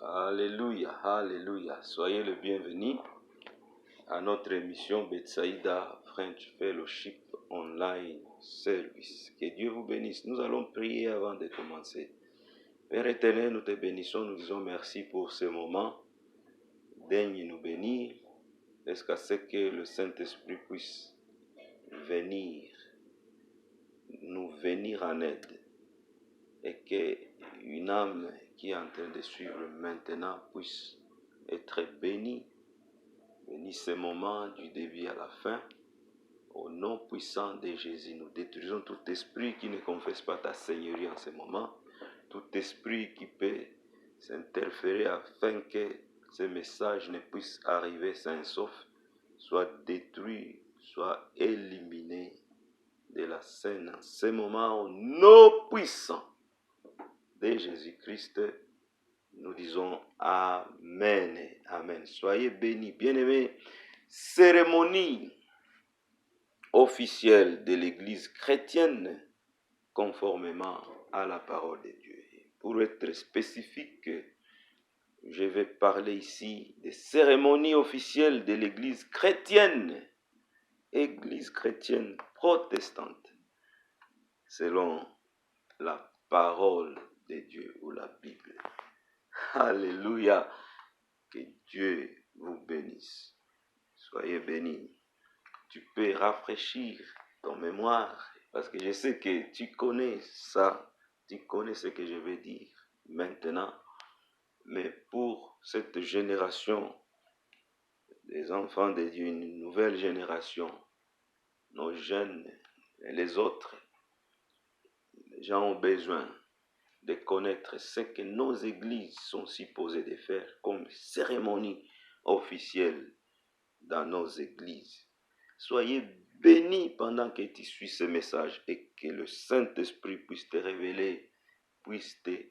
Alléluia, alléluia. Soyez le bienvenu à notre émission Betsaïda French Fellowship Online Service. Que Dieu vous bénisse. Nous allons prier avant de commencer. Père éternel, nous te bénissons, nous disons merci pour ce moment. Daigne nous bénir jusqu'à ce que le Saint-Esprit puisse nous venir en aide. Et qu'une âme qui est en train de suivre maintenant puisse être bénie. Bénis ce moment du début à la fin. Au nom puissant de Jésus, nous détruisons tout esprit qui ne confesse pas ta Seigneurie en ce moment. Tout esprit qui peut s'interférer afin que ce message ne puisse arriver sain et sauf, soit détruit, soit éliminé de la scène en ce moment. Au nom puissant de Jésus-Christ, nous disons Amen. Amen. Soyez bénis. Bien-aimés, cérémonie officielle de l'Église chrétienne conformément à la parole de Dieu. Pour être spécifique, je vais parler ici des cérémonies officielles de l'Église chrétienne protestante, selon la parole de Dieu ou la Bible. Alléluia. Que Dieu vous bénisse. Soyez bénis. Tu peux rafraîchir ton mémoire parce que je sais que tu connais ça. Tu connais ce que je vais dire maintenant. Mais pour cette génération des enfants de Dieu, une nouvelle génération, nos jeunes et les autres, les gens ont besoin de connaître ce que nos églises sont supposées de faire comme cérémonie officielle dans nos églises. Soyez bénis pendant que tu suis ce message et que le Saint-Esprit puisse te révéler, puisse te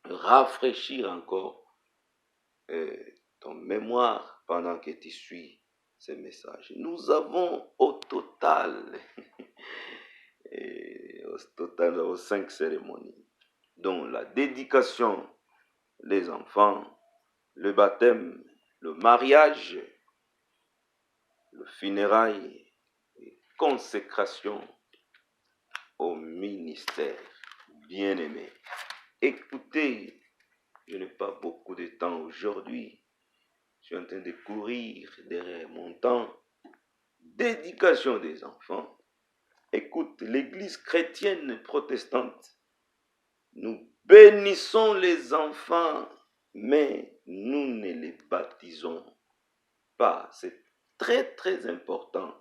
rafraîchir encore ton mémoire pendant que tu suis ce message. Nous avons au total 5 cérémonies, dont la dédication des enfants, le baptême, le mariage, le funérail et consécration au ministère. Bien-aimés, écoutez, je n'ai pas beaucoup de temps aujourd'hui. Je suis en train de courir derrière mon temps. Dédication des enfants. Écoute, l'Église chrétienne protestante, nous bénissons les enfants, mais nous ne les baptisons pas. C'est très très important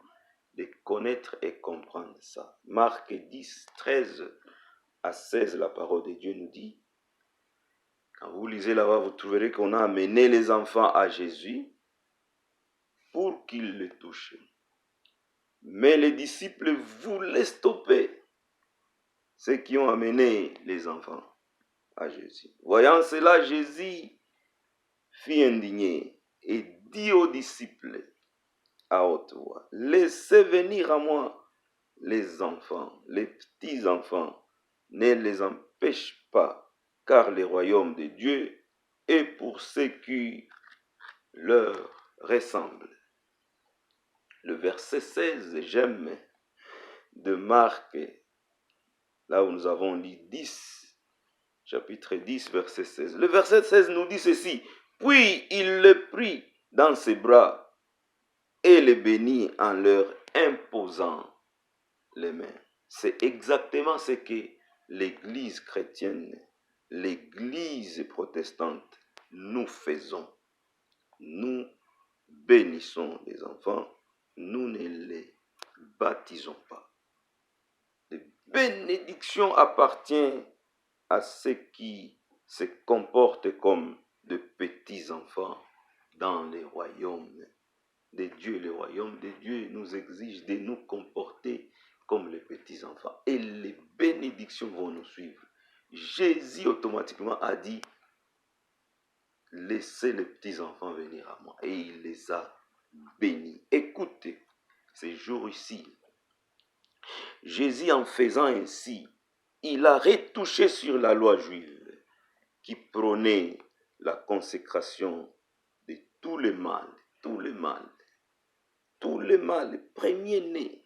de connaître et comprendre ça. Marc 10, 13 à 16, la parole de Dieu nous dit, quand vous lisez là-bas, vous trouverez qu'on a amené les enfants à Jésus pour qu'ils le touchent. Mais les disciples voulaient stopper ceux qui ont amené les enfants à Jésus. Voyant cela, Jésus fut indigné et dit aux disciples à haute voix, laissez venir à moi les enfants, les petits-enfants, ne les empêche pas, car le royaume de Dieu est pour ceux qui leur ressemblent. Le verset 16, j'aime, de Marc, là où nous avons lu 10, chapitre 10, verset 16. Le verset 16 nous dit ceci, puis il le prit dans ses bras et le bénit en leur imposant les mains. C'est exactement ce que l'Église chrétienne, l'Église protestante, nous faisons. Nous bénissons les enfants, nous ne les baptisons pas. La bénédiction appartient à ceux qui se comportent comme de petits enfants dans les royaumes de Dieu. Le royaume de Dieu nous exige de nous comporter comme les petits enfants. Et les bénédictions vont nous suivre. Jésus automatiquement a dit, laissez les petits enfants venir à moi. Et il les a bénis. Écoutez, ces jours-ci, Jésus en faisant ainsi, il a retouché sur la loi juive qui prônait la consécration de tous les mâles, premier-né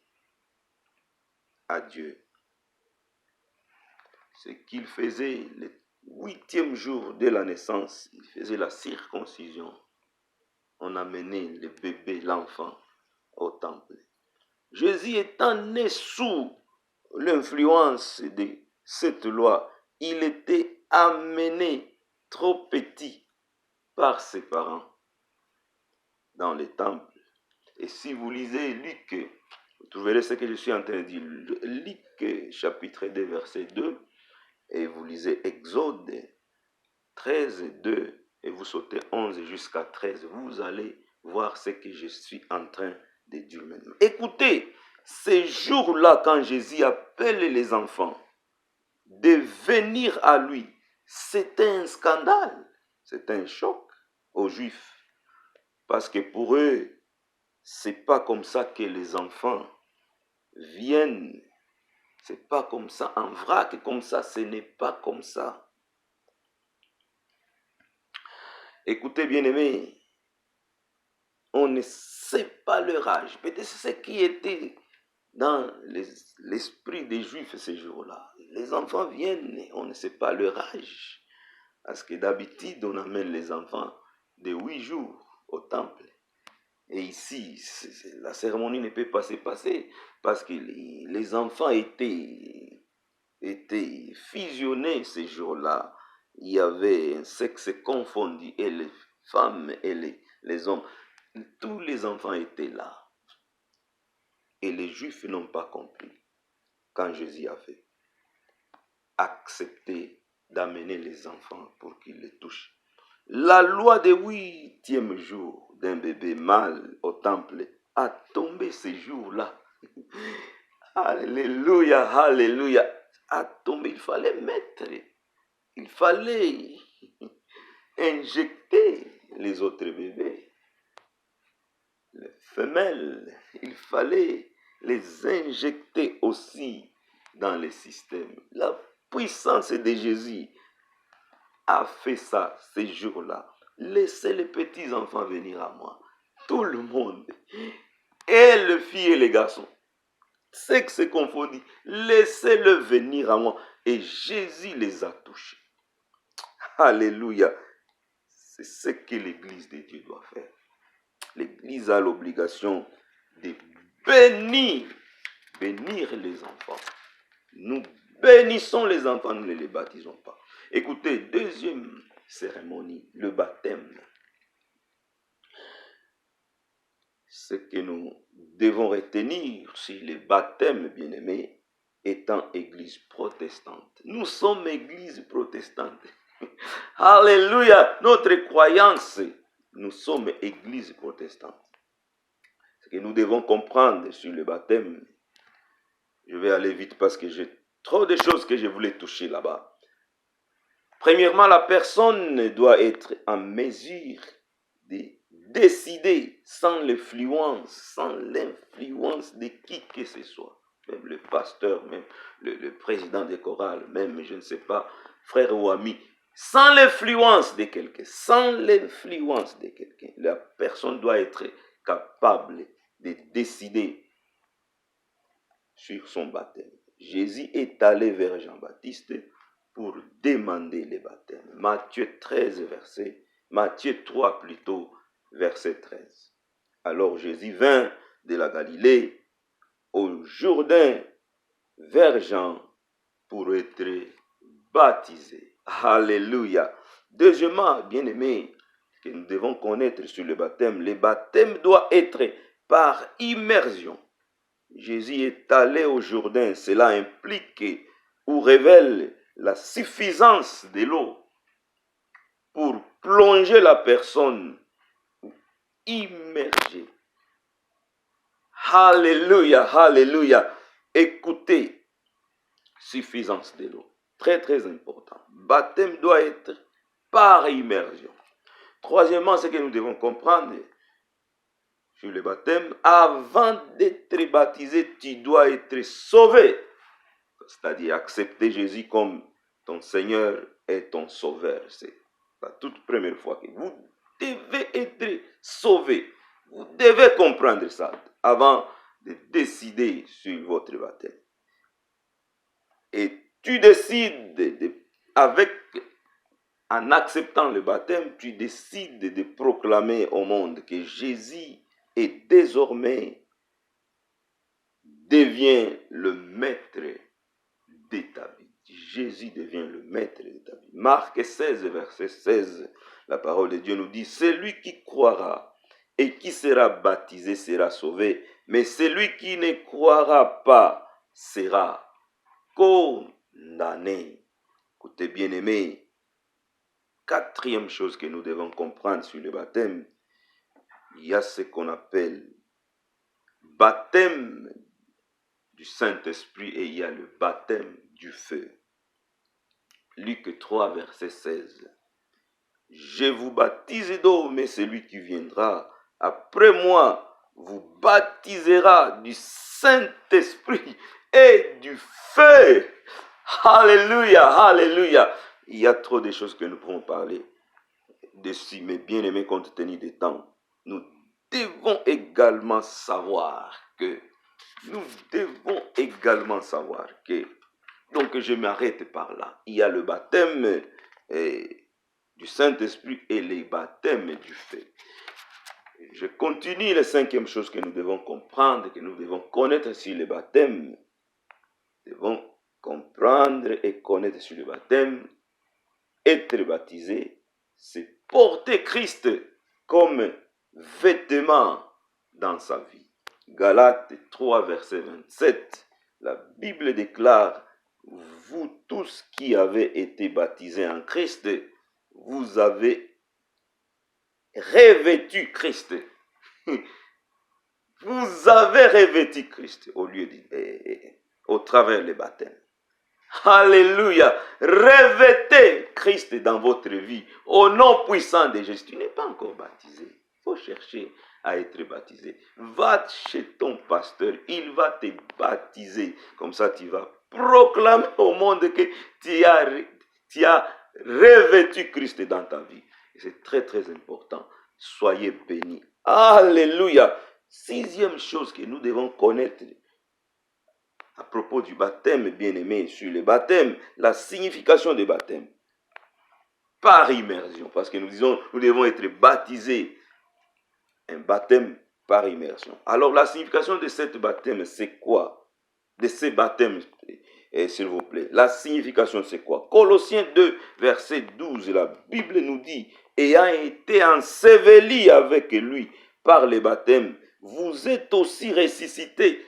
à Dieu. Ce qu'il faisait le 8e jour de la naissance, il faisait la circoncision. On amenait le bébé, l'enfant, au temple. Jésus étant né sous l'influence de cette loi, il était amené trop petit par ses parents dans le temple. Et si vous lisez Luc, vous trouverez ce que je suis en train de dire. Luc chapitre 2, verset 2, et vous lisez Exode 13, 2, et vous sautez 11 jusqu'à 13. Vous allez voir ce que je suis en train de dire maintenant. Écoutez, ces jours-là, quand Jésus appelle les enfants de venir à lui, c'était un scandale, c'était un choc aux Juifs. Parce que pour eux, c'est pas comme ça que les enfants viennent. C'est pas comme ça en vrac, comme ça, ce n'est pas comme ça. Écoutez, bien-aimés, on ne sait pas leur âge. Peut-être c'est ce qui était dans l'esprit des Juifs ces jours-là. Les enfants viennent, on ne sait pas leur âge. Parce que d'habitude, on amène les enfants de 8 jours au temple. Et ici, la cérémonie ne peut pas se passer parce que les enfants étaient fusionnés ces jours-là. Il y avait un sexe confondu et les femmes et les hommes. Tous les enfants étaient là. Et les Juifs n'ont pas compris quand Jésus avait accepté d'amener les enfants pour qu'ils les touchent. La loi du 8e jour d'un bébé mâle au temple a tombé ces jours-là. Alléluia, alléluia. A tombé, il fallait injecter les autres bébés. Les femelles, il fallait les injecter aussi dans le système. La puissance de Jésus a fait ça ces jours-là. Laissez les petits enfants venir à moi. Tout le monde. Et les filles et les garçons. Sexe confondu. Laissez-le venir à moi. Et Jésus les a touchés. Alléluia. C'est ce que l'Église de Dieu doit faire. L'Église a l'obligation de bénir les enfants. Nous bénissons les enfants, nous ne les baptisons pas. Écoutez, deuxième cérémonie, le baptême. Ce que nous devons retenir sur le baptême, bien-aimés, étant église protestante. Nous sommes église protestante. Alléluia, notre croyance, nous sommes église protestante. Ce que nous devons comprendre sur le baptême, je vais aller vite parce que j'ai trop de choses que je voulais toucher là-bas. Premièrement, la personne doit être en mesure de décider sans l'influence de qui que ce soit. Même le pasteur, même le président des chorales, même, je ne sais pas, frère ou ami. Sans l'influence de quelqu'un, la personne doit être capable de décider sur son baptême. Jésus est allé vers Jean-Baptiste pour demander le baptême. Matthieu 3 plutôt, verset 13. Alors Jésus vint de la Galilée au Jourdain vers Jean pour être baptisé. Alléluia. Deuxièmement, bien-aimés, que nous devons connaître sur le baptême doit être par immersion. Jésus est allé au Jourdain, cela implique ou révèle la suffisance de l'eau pour plonger la personne, immerger. Alléluia, alléluia. Écoutez, suffisance de l'eau. Très, très important. Baptême doit être par immersion. Troisièmement, ce que nous devons comprendre sur le baptême, avant d'être baptisé, tu dois être sauvé. C'est-à-dire accepter Jésus comme ton Seigneur est ton sauveur. C'est la toute première fois que vous devez être sauvé. Vous devez comprendre ça avant de décider sur votre baptême. Et tu décides, en acceptant le baptême, tu décides de proclamer au monde que Jésus est désormais devient le maître de ta vie. Jésus devient le maître de ta vie. Marc 16, verset 16, la parole de Dieu nous dit, celui qui croira et qui sera baptisé sera sauvé, mais celui qui ne croira pas sera condamné. Écoutez, bien-aimés, quatrième chose que nous devons comprendre sur le baptême, il y a ce qu'on appelle baptême du Saint-Esprit et il y a le baptême du feu. Luc 3, verset 16. Je vous baptise d'eau, mais celui qui viendra après moi vous baptisera du Saint-Esprit et du feu. Alléluia, alléluia. Il y a trop de choses que nous pouvons parler dessus, mais bien aimé, compte tenu des temps, nous devons également savoir que donc je m'arrête par là. Il y a le baptême du Saint-Esprit et les baptêmes du feu. Je continue la cinquième chose que nous devons comprendre, que nous devons connaître sur le baptême. Nous devons comprendre et connaître sur le baptême. Être baptisé, c'est porter Christ comme vêtement dans sa vie. Galates 3, verset 27, la Bible déclare, vous tous qui avez été baptisés en Christ, vous avez revêtu Christ. Vous avez revêtu Christ au travers du baptême. Alléluia. Revêtez Christ dans votre vie au nom puissant de Jésus. Tu n'es pas encore baptisé. Il faut chercher à être baptisé. Va chez ton pasteur. Il va te baptiser. Comme ça, tu vas proclamer au monde que tu as revêtu Christ dans ta vie. Et c'est très, très important. Soyez bénis. Alléluia. Sixième chose que nous devons connaître à propos du baptême, bien-aimé, sur le baptême, la signification du baptême. Par immersion, parce que nous disons, nous devons être baptisés. Un baptême par immersion. Alors, la signification de ce baptême, c'est quoi? De ces baptêmes, s'il vous plaît. La signification, c'est quoi? Colossiens 2, verset 12, la Bible nous dit, ayant été ensevelis avec lui par le baptême, vous êtes aussi ressuscités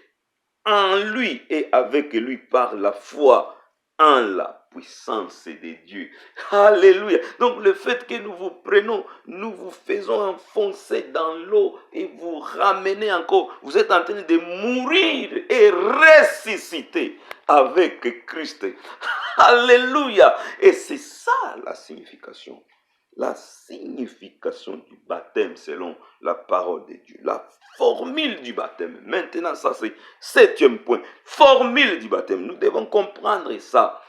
en lui et avec lui par la foi en la puissance de Dieu. Alléluia. Donc le fait que nous vous prenons, nous vous faisons enfoncer dans l'eau et vous ramener encore, vous êtes en train de mourir et ressusciter avec Christ. Alléluia. Et c'est ça la signification. La signification du baptême selon la parole de Dieu. La formule du baptême. Maintenant, ça c'est septième point. Formule du baptême. Nous devons comprendre ça.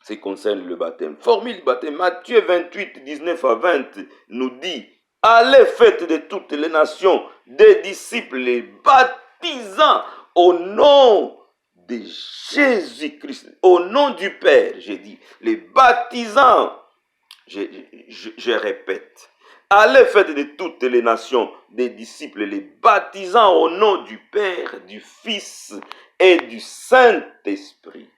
Ce qui concerne le baptême. Formule du baptême. Matthieu 28, 19 à 20 nous dit, allez, faites de toutes les nations des disciples, les baptisant au nom de Jésus-Christ. Au nom du Père, j'ai dit. Les baptisant. Je répète, allez faites de toutes les nations des disciples, les baptisant au nom du Père, du Fils et du Saint-Esprit.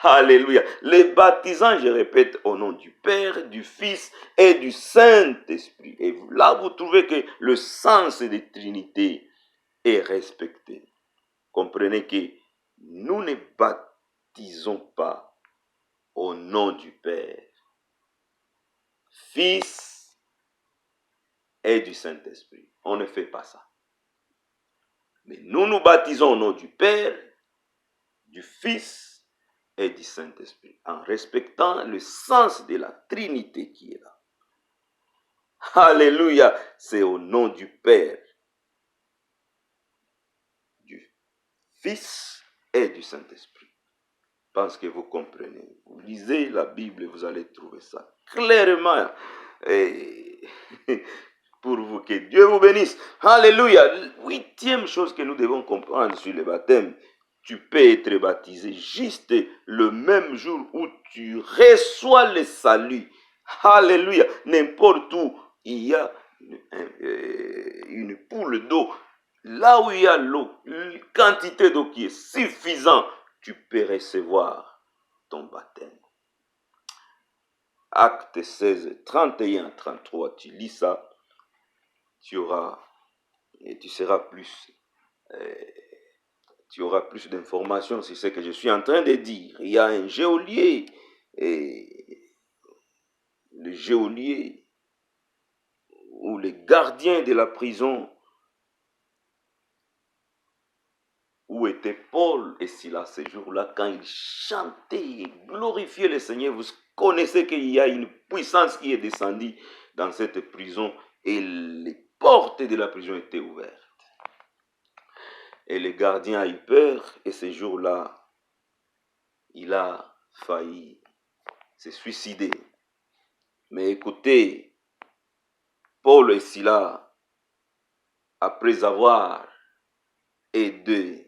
Alléluia. Les baptisant, je répète, au nom du Père, du Fils et du Saint-Esprit. Et là, vous trouvez que le sens de Trinité est respecté. Comprenez que nous ne baptisons pas au nom du Père, Fils et du Saint-Esprit. On ne fait pas ça. Mais nous nous baptisons au nom du Père, du Fils et du Saint-Esprit, en respectant le sens de la Trinité qui est là. Alléluia, c'est au nom du Père, du Fils et du Saint-Esprit. pense que vous comprenez. Vous lisez la Bible et vous allez trouver ça clairement. Et pour vous, que Dieu vous bénisse. Alléluia. 8e chose que nous devons comprendre sur le baptême. Tu peux être baptisé juste le même jour où tu reçois le salut. Alléluia. N'importe où il y a une poule d'eau. Là où il y a l'eau, une quantité d'eau qui est suffisante, tu peux recevoir ton baptême. Acte 16, 31, 33, tu lis ça, tu auras d'informations sur ce que je suis en train de dire. Il y a un geôlier, et le geôlier ou les gardiens de la prison où étaient Paul et Silas ce jour-là, quand ils chantaient et glorifiaient le Seigneur. Vous connaissez qu'il y a une puissance qui est descendue dans cette prison et les portes de la prison étaient ouvertes. Et le gardien a eu peur et ce jour-là, il a failli se suicider. Mais écoutez, Paul et Silas, après avoir aidé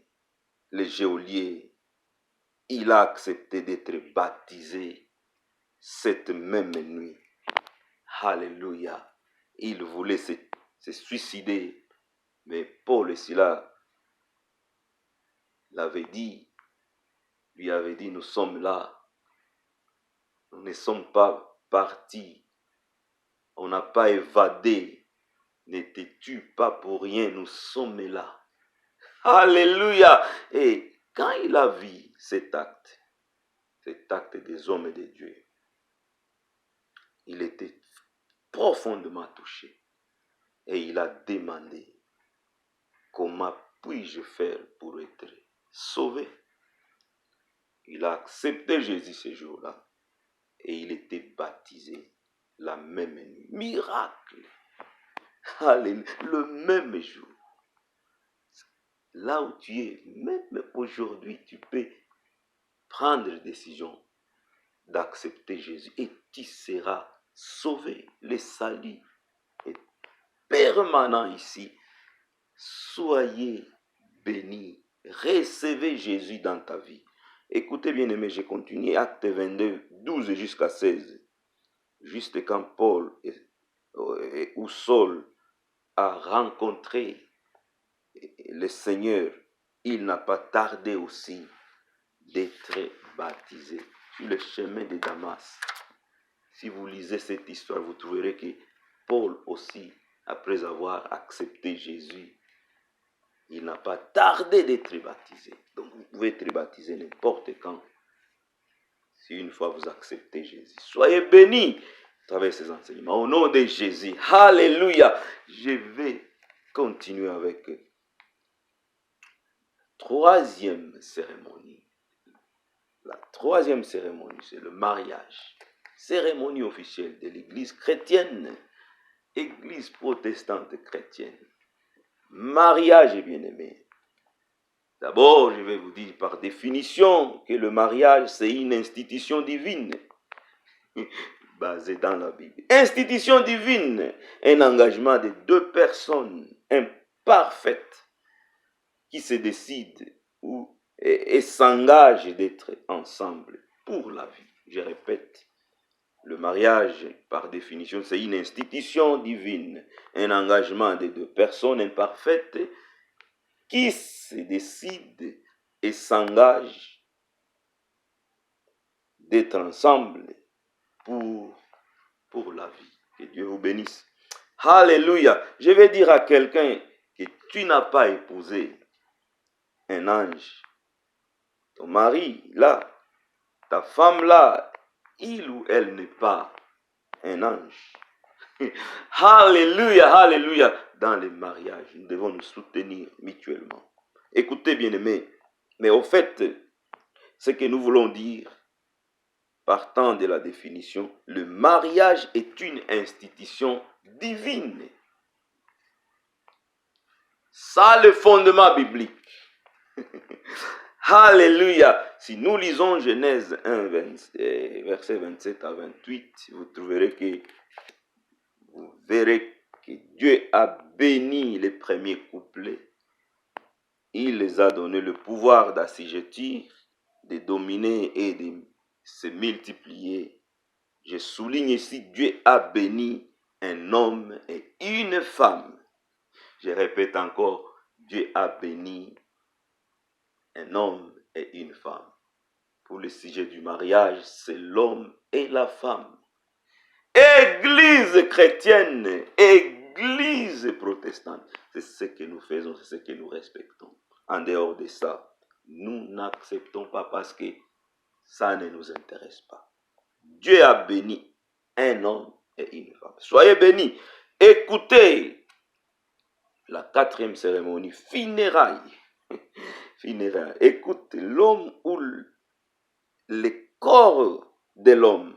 le geôlier, il a accepté d'être baptisé cette même nuit. Alléluia. Il voulait se suicider, mais Paul et Silas lui avait dit, nous sommes là. Nous ne sommes pas partis. On n'a pas évadé. Ne te tue pas pour rien, nous sommes là. Alléluia. Et quand il a vu cet acte des hommes et de Dieu, il était profondément touché. Et il a demandé, comment puis-je faire pour être sauvé? Il a accepté Jésus ce jour-là. Et il était baptisé la même nuit. Miracle. Alléluia. Le même jour. Là où tu es, même aujourd'hui, tu peux prendre la décision d'accepter Jésus et tu seras sauvé. Le salut est permanent ici. Soyez bénis. Recevez Jésus dans ta vie. Écoutez bien aimé, je continue. Acte 22, 12 jusqu'à 16. Juste quand Paul ou Saul a rencontré le Seigneur, il n'a pas tardé aussi d'être baptisé sur le chemin de Damas. Si vous lisez cette histoire, vous trouverez que Paul aussi, après avoir accepté Jésus, il n'a pas tardé d'être baptisé. Donc vous pouvez être baptisé n'importe quand, si une fois vous acceptez Jésus. Soyez bénis à travers ces enseignements. Au nom de Jésus, alléluia. Je vais continuer avec troisième cérémonie. La troisième cérémonie, c'est le mariage. Cérémonie officielle de l'église chrétienne, église protestante chrétienne. Mariage, bien-aimé. D'abord, je vais vous dire par définition que le mariage, c'est une institution divine basée dans la Bible. Institution divine, un engagement de deux personnes imparfaites qui se décident et s'engagent d'être ensemble pour la vie. Je répète, le mariage, par définition, c'est une institution divine, un engagement de deux personnes imparfaites qui se décident et s'engagent d'être ensemble pour la vie. Que Dieu vous bénisse. Alléluia. Je vais dire à quelqu'un que tu n'as pas épousé un ange. Ton mari, là, ta femme, là, il ou elle n'est pas un ange. Alléluia, alléluia. Dans les mariages, nous devons nous soutenir mutuellement. Écoutez, bien-aimés, mais au fait, ce que nous voulons dire, partant de la définition, le mariage est une institution divine. Ça, le fondement biblique. Alléluia. Si nous lisons Genèse 1, verset 27 à 28, vous verrez que Dieu a béni les premiers couplets. Il les a donné le pouvoir d'assujettir, de dominer et de se multiplier. Je souligne ici, Dieu a béni un homme et une femme. Je répète encore, Dieu a béni un homme et une femme. Pour le sujet du mariage, c'est l'homme et la femme. Église chrétienne, église protestante, c'est ce que nous faisons, c'est ce que nous respectons. En dehors de ça, nous n'acceptons pas parce que ça ne nous intéresse pas. Dieu a béni un homme et une femme. Soyez bénis. Écoutez la 4e cérémonie, funérailles. Funérailles. Écoute, l'homme ou le corps de l'homme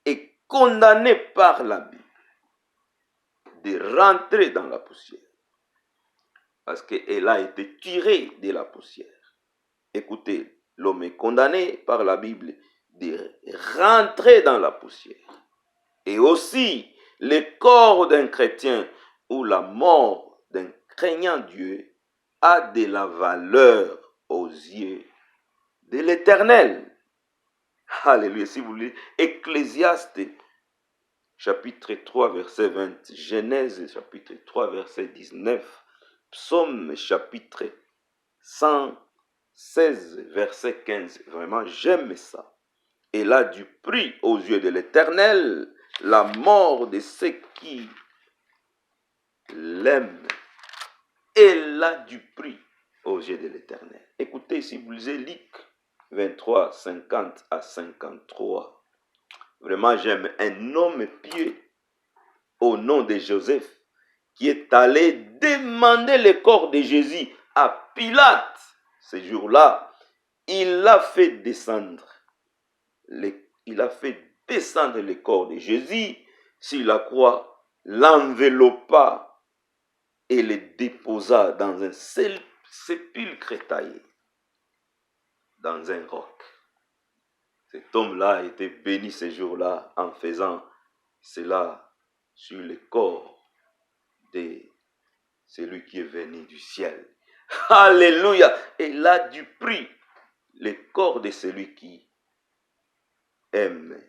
est condamné par la Bible de rentrer dans la poussière. Parce qu'elle a été tirée de la poussière. Écoutez, l'homme est condamné par la Bible de rentrer dans la poussière. Et aussi, le corps d'un chrétien ou la mort d'un craignant Dieu a de la valeur aux yeux de l'Éternel. Alléluia. Si vous lisez Ecclésiaste, chapitre 3, verset 20, Genèse, chapitre 3, verset 19, Psaume, chapitre 116, verset 15. Vraiment, j'aime ça. Elle a du prix aux yeux de l'Éternel, la mort de ceux qui l'aiment. Elle a du prix aux yeux de l'Éternel. Écoutez, si vous lisez Luc 23, 50 à 53, vraiment j'aime un homme pieux au nom de Joseph qui est allé demander le corps de Jésus à Pilate. Ce jour-là, il a fait descendre le corps de Jésus sur la croix, l'enveloppa et le déposa dans un sépulcre taillé, dans un roc. Cet homme-là a été béni ce jour-là en faisant cela sur le corps de celui qui est venu du ciel. Alléluia! Et là du prix, le corps de celui qui aime,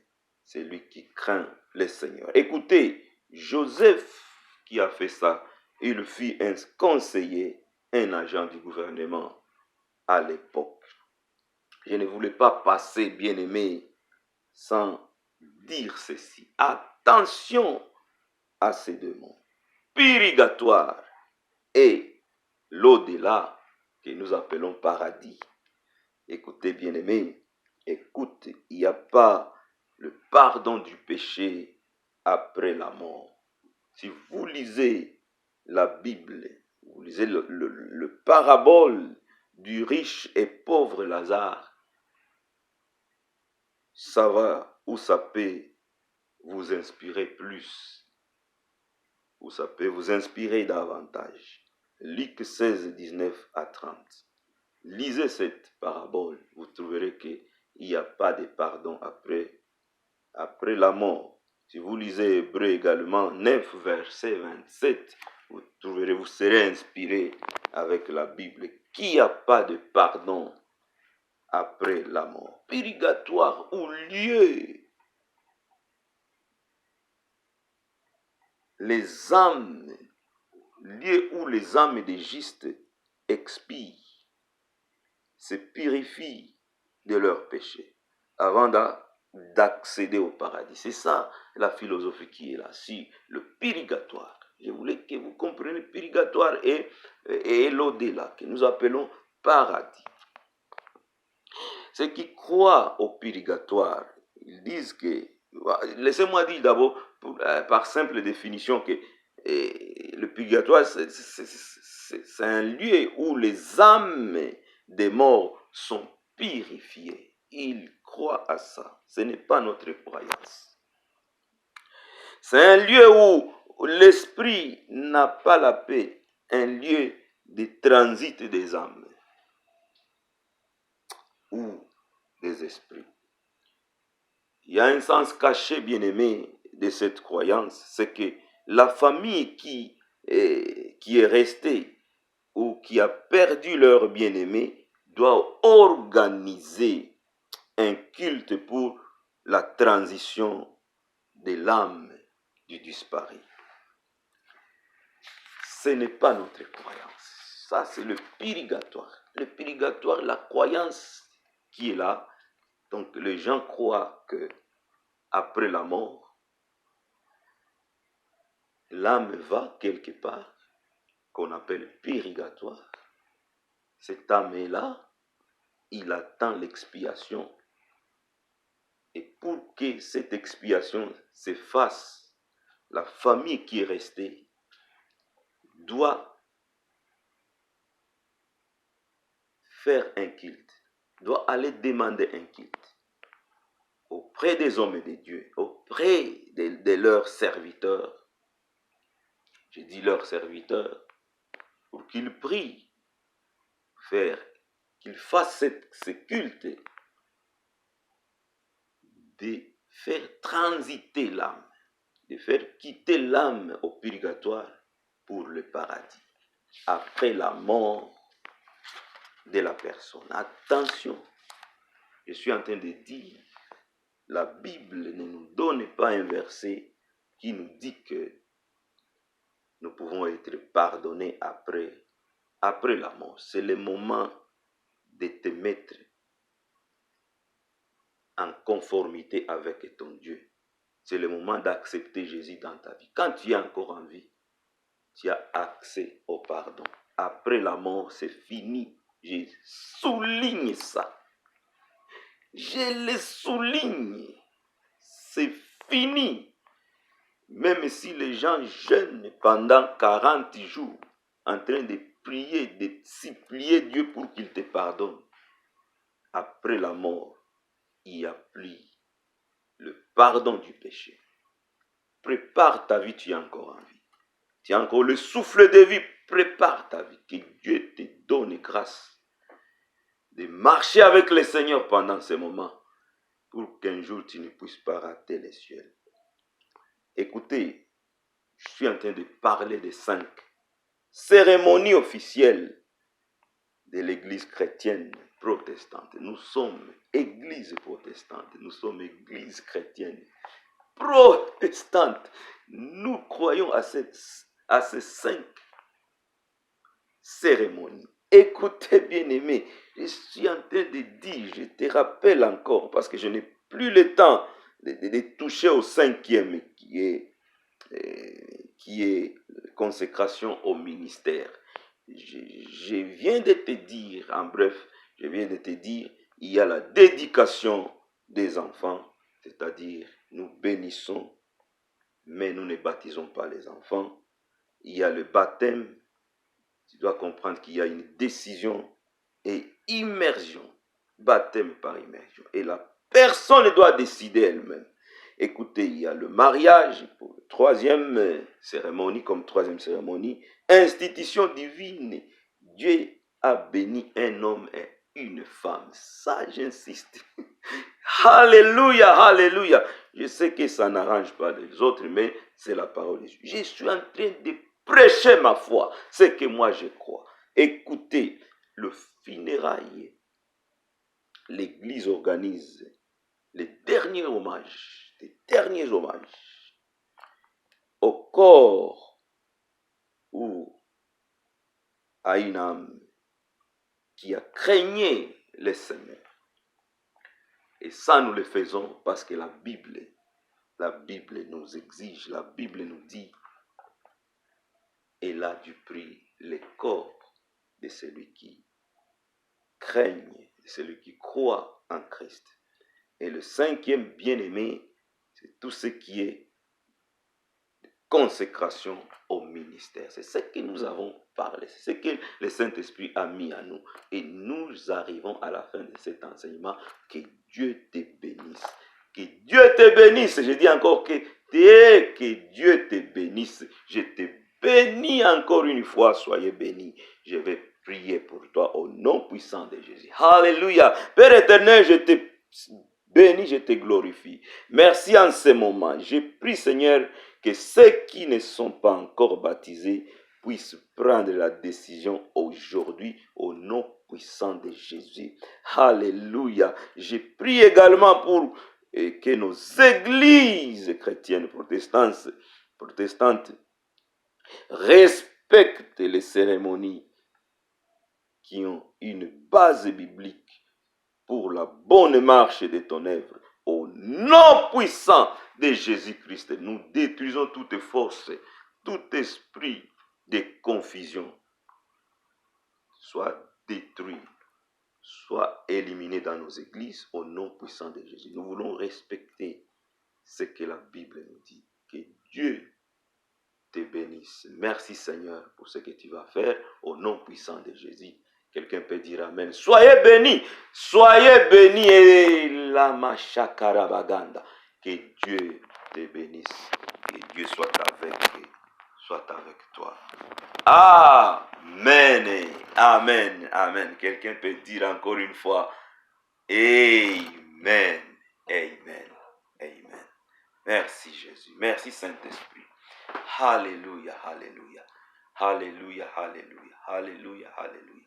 celui qui craint le Seigneur. Écoutez, Joseph qui a fait ça, il fut un conseiller, un agent du gouvernement à l'époque. Je ne voulais pas passer, bien-aimé, sans dire ceci. Attention à ces deux mots. Purgatoire et l'au-delà que nous appelons paradis. Écoutez, bien-aimé, écoute, il n'y a pas le pardon du péché après la mort. Si vous lisez la Bible, vous lisez le parabole du riche et pauvre Lazare, ça va ou ça peut vous inspirer plus, ou ça peut vous inspirer davantage. Luc 16, 19 à 30. Lisez cette parabole, vous trouverez qu'il n'y a pas de pardon après la mort. Si vous lisez Hébreu également, 9, verset 27, vous trouverez, vous serez inspiré avec la Bible, qu'il n'y a pas de pardon après la mort. Purgatoire ou lieu lieu où les âmes des justes expirent, se purifient de leurs péchés avant d'accéder au paradis. C'est ça la philosophie qui est là, si le purgatoire. Je voulais que vous compreniez purgatoire et l'au-delà, que nous appelons paradis. Ceux qui croient au purgatoire, ils disent que, laissez-moi dire d'abord, par simple définition, que le purgatoire, c'est un lieu où les âmes des morts sont purifiées. Ils croient à ça. Ce n'est pas notre croyance. C'est un lieu où l'esprit n'a pas la paix, un lieu de transit des âmes. ou des esprits. Il y a un sens caché, bien-aimé, de cette croyance, c'est que la famille qui est restée ou qui a perdu leur bien-aimé doit organiser un culte pour la transition de l'âme du disparu. Ce n'est pas notre croyance. Ça, c'est le purgatoire. Le purgatoire, la croyance qui est là. Donc, les gens croient que après la mort, l'âme va quelque part, qu'on appelle purgatoire. Cette âme est là, il attend l'expiation. Et pour que cette expiation se fasse, la famille qui est restée doit faire un culte, doit aller demander un culte auprès des hommes et des dieux, auprès de leurs serviteurs. Je dis leurs serviteurs, pour qu'ils prient, qu'ils fassent ce culte, de faire transiter l'âme, de faire quitter l'âme au purgatoire pour le paradis, après la mort de la personne. Attention, je suis en train de dire, la Bible ne nous donne pas un verset qui nous dit que nous pouvons être pardonnés après la mort. C'est le moment de te mettre en conformité avec ton Dieu. C'est le moment d'accepter Jésus dans ta vie. Quand tu es encore en vie, tu as accès au pardon. Après la mort, c'est fini. Je souligne ça. Je le souligne. C'est fini. Même si les gens jeûnent pendant 40 jours, en train de prier, de supplier Dieu pour qu'il te pardonne, après la mort, il n'y a plus le pardon du péché. Prépare ta vie, tu es encore en vie. Tu as encore le souffle de vie, prépare ta vie. Que Dieu te donne grâce de marcher avec le Seigneur pendant ce moment, pour qu'un jour tu ne puisses pas rater les cieux. Écoutez, je suis en train de parler des 5 cérémonies officielles de l'église chrétienne protestante. Nous sommes église protestante, nous sommes église chrétienne protestante. Nous croyons à ces 5 cérémonies. Écoutez, bien-aimé, je suis en train de dire, je te rappelle encore, parce que je n'ai plus le temps de toucher au 5e qui est consécration au ministère. Je viens de te dire, en bref, il y a la dédication des enfants, c'est-à-dire nous bénissons, mais nous ne baptisons pas les enfants. Il y a le baptême, tu dois comprendre qu'il y a une décision et immersion, baptême par immersion. Et la personne doit décider elle-même. Écoutez, il y a le mariage pour la 3e cérémonie, comme 3e cérémonie, institution divine. Dieu a béni un homme et une femme. Ça, j'insiste. Alléluia, alléluia. Je sais que ça n'arrange pas les autres, mais c'est la parole de Dieu. Je suis en train de prêcher ma foi, c'est que moi je crois. Écoutez, le funérail, l'église organise les derniers hommages au corps ou à une âme qui a craigné le Seigneur. Et ça, nous le faisons parce que la Bible nous exige, la Bible nous dit, elle a du prix le corps de celui qui craigne, de celui qui croit en Christ. Et le 5e bien-aimé, c'est tout ce qui est consécration au ministère. C'est ce que nous avons parlé, c'est ce que le Saint-Esprit a mis à nous. Et nous arrivons à la fin de cet enseignement. Que Dieu te bénisse. Que Dieu te bénisse. Je dis encore que Dieu te bénisse. Je te bénis encore une fois. Soyez bénis. Je vais prié pour toi au nom puissant de Jésus. Alléluia. Père éternel, je te bénis, je te glorifie. Merci en ce moment. Je prie, Seigneur, que ceux qui ne sont pas encore baptisés puissent prendre la décision aujourd'hui au nom puissant de Jésus. Alléluia. Je prie également pour que nos églises chrétiennes protestantes respectent les cérémonies qui ont une base biblique pour la bonne marche de ton œuvre. Au nom puissant de Jésus-Christ, nous détruisons toute force, tout esprit de confusion. Soit détruit, soit éliminé dans nos églises au nom puissant de Jésus. Nous voulons respecter ce que la Bible nous dit. Que Dieu te bénisse. Merci Seigneur pour ce que tu vas faire au nom puissant de Jésus. Quelqu'un peut dire Amen. Soyez bénis et la machakarabaganda. Que Dieu te bénisse. Que Dieu soit avec toi. Amen. Amen. Amen. Quelqu'un peut dire encore une fois Amen. Amen. Amen. Merci Jésus. Merci Saint-Esprit. Alléluia, alléluia, alléluia, alléluia, alléluia, alléluia.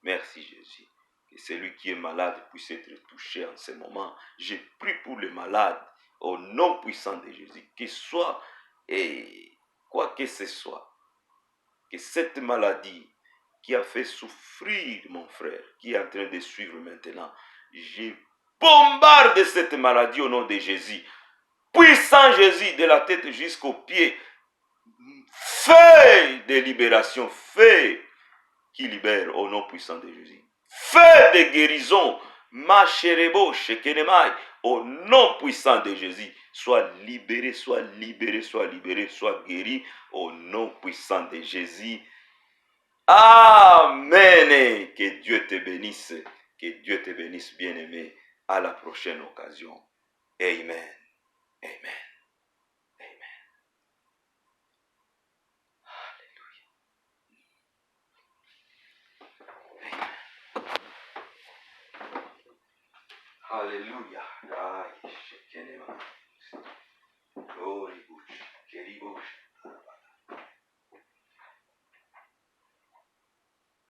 Merci Jésus. Que celui qui est malade puisse être touché en ce moment. Je prie pour les malades au nom puissant de Jésus. Que soit, et quoi que ce soit, que cette maladie qui a fait souffrir mon frère, qui est en train de suivre maintenant, je bombarde cette maladie au nom de Jésus. Puissant Jésus, de la tête jusqu'aux pieds. Feu de libération, feu qui libère au nom puissant de Jésus. Feu de guérison, Macherebo, Shekenemai, au nom puissant de Jésus. Sois libéré, sois libéré, sois libéré, sois guéri au nom puissant de Jésus. Amen. Que Dieu te bénisse, que Dieu te bénisse, bien-aimé. À la prochaine occasion. Amen. Amen. Alléluia.